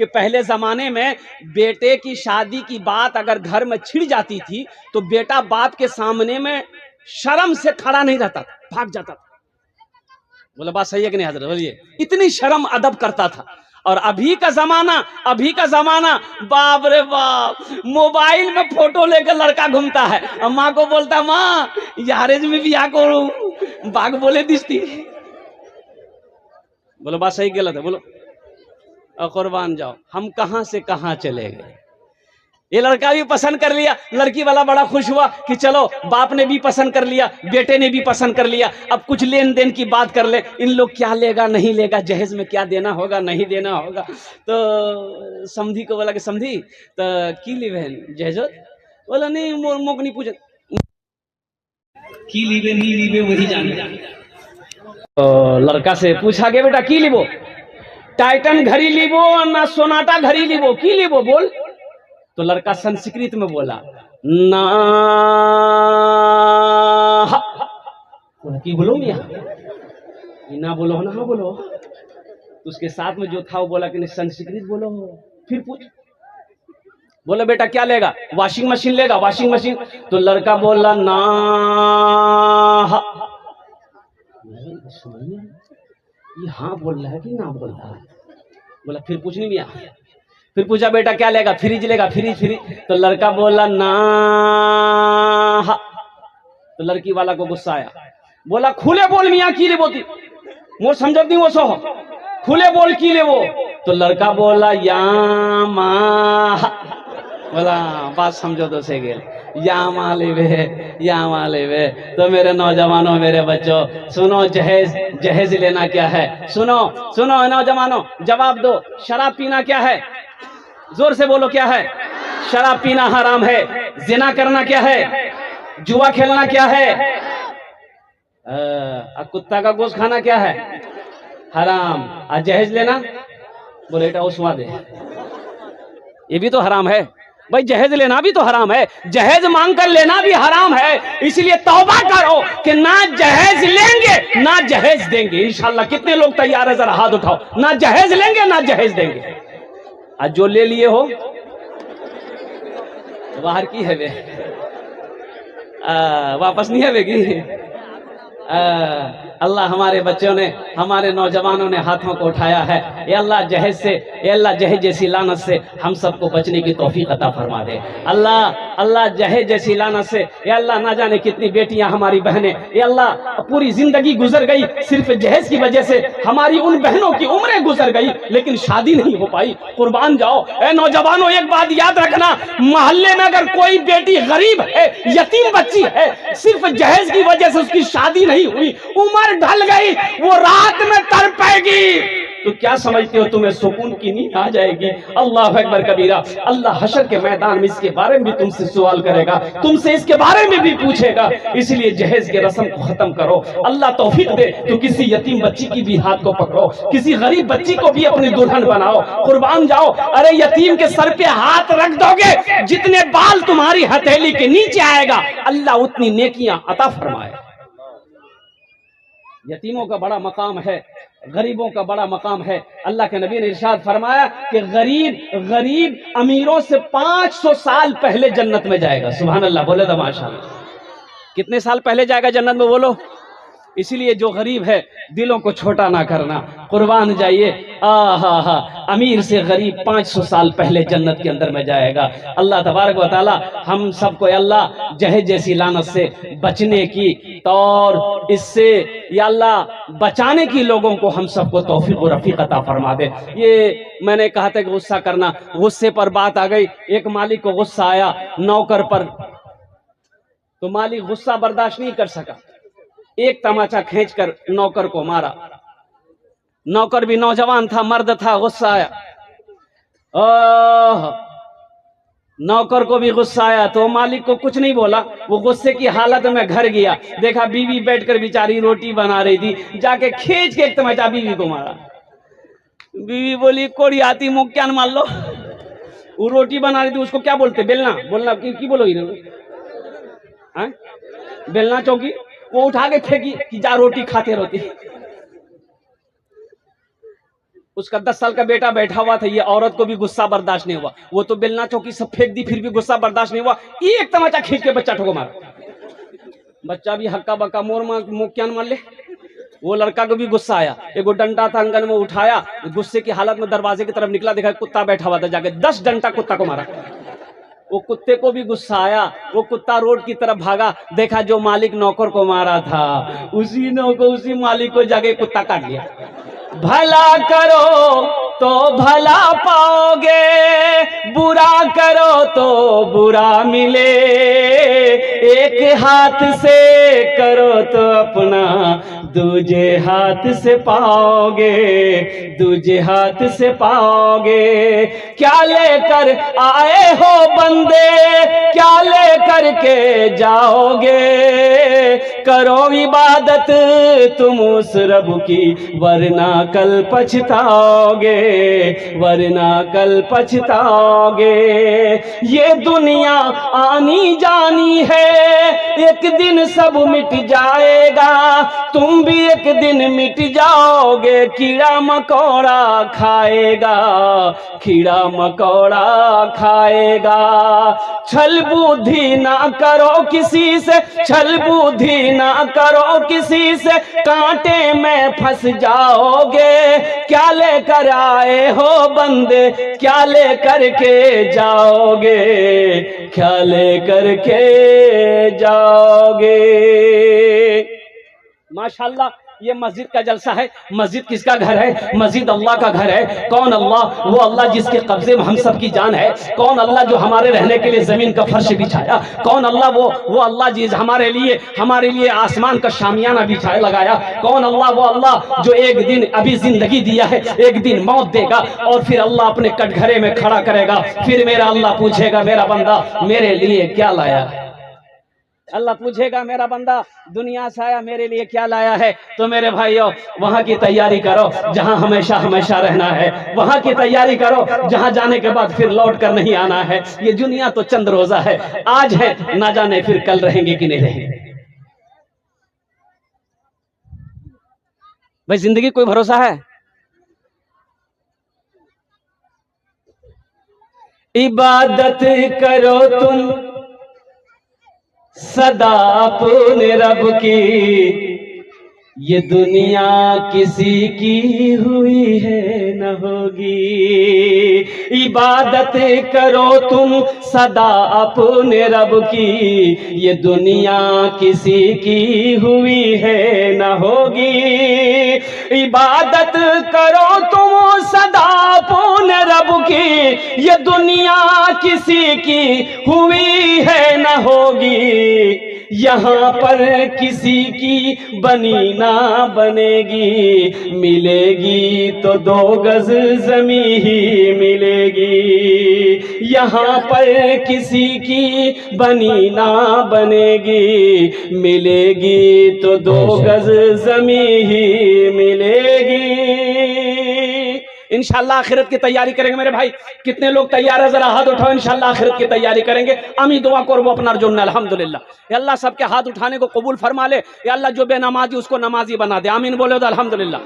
कि पहले जमाने में बेटे की शादी की बात अगर घर में छिड़ जाती थी तो बेटा बाप के सामने में शर्म से खड़ा नहीं रहता, भाग जाता था। बोला बात सही है कि नहीं हजरत? बोलिए। इतनी शर्म अदब करता था। और अभी का जमाना बाप रे बाप, मोबाइल में फोटो लेकर लड़का घूमता है और माँ को बोलता है माँ यारेज में भी आको बाग बोले दिसती। बोलो बात सही गलत है? बोलो। और कुर्बान जाओ, हम कहां से कहां चले गए। ये लड़का भी पसंद कर लिया, लड़की वाला बड़ा खुश हुआ कि चलो बाप ने भी पसंद कर लिया, बेटे ने भी पसंद कर लिया, अब कुछ लेन देन की बात कर ले, इन लोग क्या लेगा नहीं लेगा, जहेज में क्या देना होगा नहीं देना होगा। तो समधी को बोला कि समधी तो की ली बहन जहेजो? बोला नहीं मोक नहीं पूछे, की लीबे नहीं लीबे वही जाने। तो लड़का से पूछा गया बेटा की लीबो? टाइटन घड़ी लीबो ना सोनाटा घड़ी लीबो, की लीबो बोल? तो लड़का संस्कृत में बोला ना। की बोलो मियां? ना बोलो ना हाँ बोलो। तो उसके साथ में जो था वो बोला कि नहीं संस्कृत बोलो। फिर पूछ, बोला बेटा क्या लेगा? वॉशिंग मशीन लेगा? Washing machine. तो लड़का बोला ना। ये हाँ बोल रहा है कि ना बोल रहा है? बोला फिर पूछ नहीं मियां। फिर पूछा बेटा क्या लेगा? फ्रिज लेगा? फ्रिज। तो लड़का बोला ना। तो लड़की वाला को गुस्सा आया, बोला खुले बोल मियां की ले बोती मोर समझत नहीं वो सो खुले बोल की ले वो। तो लड़का बोला या माँ। बोला बात समझो तो से गेल या माँ लेवे। तो मेरे नौजवानों मेरे बच्चों सुनो, जहेज लेना क्या है? सुनो नौजवानों जवाब दो, शराब पीना क्या है? जोर से बोलो क्या है? शराब पीना हराम है। जिना करना क्या है? जुआ खेलना क्या है? कुत्ता का गोश्त खाना क्या है? हराम। जहेज लेना बोले बेटा उस्मा दे, ये भी तो हराम है भाई। जहेज लेना भी तो हराम है, जहेज मांग कर लेना भी हराम है। इसलिए तौबा करो कि ना जहेज लेंगे ना जहेज देंगे। इंशाल्लाह कितने लोग तैयार है? जरा हाथ उठाओ। ना जहेज लेंगे ना जहेज देंगे। आज जो ले लिए हो बाहर की है वे, वापस नहीं है बेगी। अल्लाह हमारे बच्चों ने, हमारे नौजवानों ने हाथों को उठाया है। ये अल्लाह जहेज से, ये अल्लाह जहेज जैसी लानत से हम सबको बचने की तौफीक अता फरमा दे। अल्लाह जहेज जैसी लानत से, ये अल्लाह ना जाने कितनी बेटियां हमारी बहनें, ये अल्लाह पूरी जिंदगी गुजर गई सिर्फ जहेज की वजह से। हमारी उन बहनों की उम्रें गुजर गई लेकिन शादी नहीं हो पाई। कुर्बान जाओ। ए नौजवानों एक बात याद रखना, मोहल्ले में अगर कोई बेटी गरीब है, यतीम बच्ची है, सिर्फ जहेज की वजह से उसकी शादी नहीं हुई, उम्र ढल गई, वो रात में तड़पेगी, तो क्या समझते हो तुम्हें सुकून की नींद आ जाएगी? अल्लाह अकबर कबीरा। अल्लाह हशर के मैदान में इसके बारे में भी तुमसे सवाल करेगा, तुमसे इसके बारे में भी पूछेगा। इसलिए जहेज के रस्म को खत्म करो। अल्लाह तौफीक दे तो किसी यतीम बच्ची की भी हाथ को पकड़ो, किसी गरीब बच्ची को भी अपनी दुल्हन बनाओ। कुर्बान जाओ। अरे यतीम के सर पे हाथ रख दोगे, जितने बाल तुम्हारी हथेली के नीचे आएगा अल्लाह उतनी नेकियां अता फरमाए। यतीमों का बड़ा मकाम है, गरीबों का बड़ा मकाम है। अल्लाह के नबी ने इरशाद फरमाया कि गरीब अमीरों से 500 साल पहले जन्नत में जाएगा। सुभान अल्लाह, बोले तो माशाअल्लाह। कितने साल पहले जाएगा जन्नत में बोलो? इसीलिए जो गरीब है दिलों को छोटा ना करना। कुर्बान जाइए। अमीर से गरीब 500 साल पहले जन्नत के अंदर में जाएगा। अल्लाह तबारक व तआला हम सबको अल्लाह जहेज जैसी लानत से बचने की और इससे या अल्लाह बचाने की लोगों को हम सबको तौफीक और रफीक अता फरमा दे। ये मैंने कहा था कि गुस्सा करना, गुस्से पर बात आ गई। एक मालिक को गुस्सा आया नौकर पर, तो मालिक गुस्सा बर्दाश्त नहीं कर सका, एक तमाचा खींचकर नौकर को मारा। नौकर भी नौजवान था, मर्द था, गुस्सा आया। नौकर को भी गुस्सा आया तो मालिक को कुछ नहीं बोला। वो गुस्से की हालत में घर गया, देखा बीवी बैठकर बेचारी रोटी बना रही थी, जाके खींच के एक तमाचा बीवी को मारा। बीवी बोली कोड़ी आती मुख क्या मार लो। वो रोटी बना रही थी, उसको क्या बोलते? बेलना बोलना की बोलोगी ना, बेलना चौकी। वो उठा के फेंकी कि जा रोटी खाते रोती। उसका 10 साल का बेटा बैठा हुआ था, ये औरत को भी गुस्सा बर्दाश्त नहीं हुआ, वो तो बेलना चौकी सब फेंक दी, फिर भी गुस्सा बर्दाश्त नहीं हुआ, एक तमाचा खींच के बच्चा ठोको मारा। बच्चा भी हक्का बक्का मोर मुँह क्या मार ले। वो लड़का को भी गुस्सा आया, एगो डंडा था अंगन में उठाया, गुस्से की हालत में दरवाजे की तरफ निकला, देखा कुत्ता बैठा हुआ था, जाके 10 डंडा कुत्ता को मारा। वो कुत्ते को भी गुस्सा आया, वो कुत्ता रोड की तरफ भागा, देखा जो मालिक नौकर को मारा था उसी मालिक को जाके कुत्ता काट लिया। भला करो तो भला पाओगे, बुरा करो तो बुरा मिले, एक हाथ से करो तो अपना दूजे हाथ से पाओगे, दूजे हाथ से पाओगे। क्या लेकर आए हो बंदे, क्या लेकर के जाओगे, करो इबादत तुम उस रब की, वरना कल पछताओगे, वरना कल पछताओगे। ये दुनिया आनी जानी है, एक दिन सब मिट जाएगा, तुम भी एक दिन मिट जाओगे। कीड़ा मकोड़ा खाएगा, कीड़ा मकोड़ा खाएगा। छल बुद्धि ना करो किसी से, छल बुद्धि ना करो किसी से, कांटे में फंस जाओगे। क्या लेकर आए हो बंदे, क्या लेकर के जाओगे, क्या लेकर के जाओगे। माशाल्लाह, ये मस्जिद का जलसा है। मस्जिद किसका घर है? मस्जिद अल्लाह का घर है। कौन अल्लाह? वो अल्लाह जिसके कब्जे में हम सब की जान है। कौन अल्लाह जो हमारे रहने के लिए जमीन का फर्श बिछाया? कौन अल्लाह? वो अल्लाह जिस हमारे लिए आसमान का शामियाना बिछाया लगाया। कौन अल्लाह? वो अल्लाह जो एक दिन अभी जिंदगी दिया है, एक दिन मौत देगा और फिर अल्लाह अपने कटघरे में खड़ा करेगा। फिर मेरा अल्लाह पूछेगा, मेरा बंदा मेरे लिए क्या लाया? अल्लाह पूछेगा, मेरा बंदा दुनिया से आया, मेरे लिए क्या लाया है? तो मेरे भाइयों, वहां की तैयारी करो जहां हमेशा हमेशा रहना है। वहां की तैयारी करो जहां जाने के बाद फिर लौट कर नहीं आना है। ये दुनिया तो चंद रोजा है, आज है, ना जाने फिर कल रहेंगे कि नहीं रहेंगे। भाई जिंदगी कोई भरोसा है? इबादत करो तुम सदा अपने रब की, ये दुनिया किसी की हुई है न होगी। इबादत करो तुम सदा अपने रब की, ये दुनिया किसी की हुई है न होगी। इबादत करो तुम सदा अपने रब की, ये दुनिया किसी की हुई है न होगी। यहाँ पर किसी की बनी ना बनेगी, मिलेगी तो 2 गज जमी ही मिलेगी। यहाँ पर किसी की बनी ना बनेगी, मिलेगी तो 2 गज जमी ही मिलेगी। इंशाअल्लाह आखिरत की तैयारी करेंगे मेरे भाई। कितने लोग तैयार है? जरा हाथ उठाओ। इंशाअल्लाह आखिरत की तैयारी करेंगे। अमी दुआ करबो अपनार जोन अल्हम्दुलिल्लाह। अल्लाह सबके हाथ उठाने को कबूल फरमा ले। अल्लाह जो बेनमाजी उसको नमाजी बना दे। आमीन बोले तो अल्हम्दुलिल्लाह।